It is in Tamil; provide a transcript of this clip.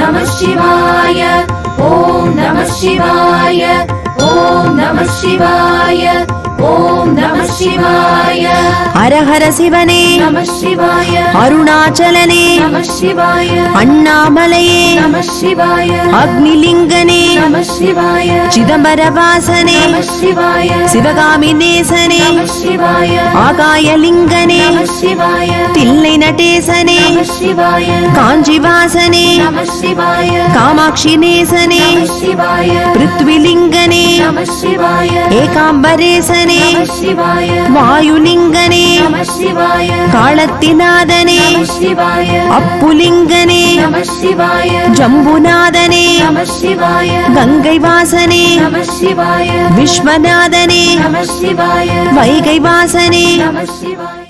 நமः சிவாய. ஓம் நமः சிவாய. ஓம் நமः சிவாய. ஓம் நமः சிவாய. ஹர ஹர சிவனே நமः சிவாய. அருணாச்சலனே நமः சிவாய. அண்ணாமலையே நமः சிவாய. அக்னிலிங்கனே நமः சிவாய. சிதம்பரவாசனே நமः சிவாய. சிவகாமி நேசனே நமः சிவாய. ஆகாயலிங்கனே நமः சிவாய. தில்லை நடேசனே நமः சிவாய. காஞ்சிவாசனே நமः சிவாய. காமாட்சி நேசனே நமः சிவாய. பிருத்விலிங்கனே நமः சிவாய. ஏகாம்பரேசனே நமः சிவாய. வாயுலிங்கனே நமः சிவாய. காளத்திநாதனே நமः சிவாய. அப்புலிங்கனே நமः சிவாய. ஜம்புநாதனே நமः சிவாய. கங்கை வாசனே நமः சிவாய. விஸ்வநாதனே நமः சிவாய. வைகை வாசனே நமः சிவாய.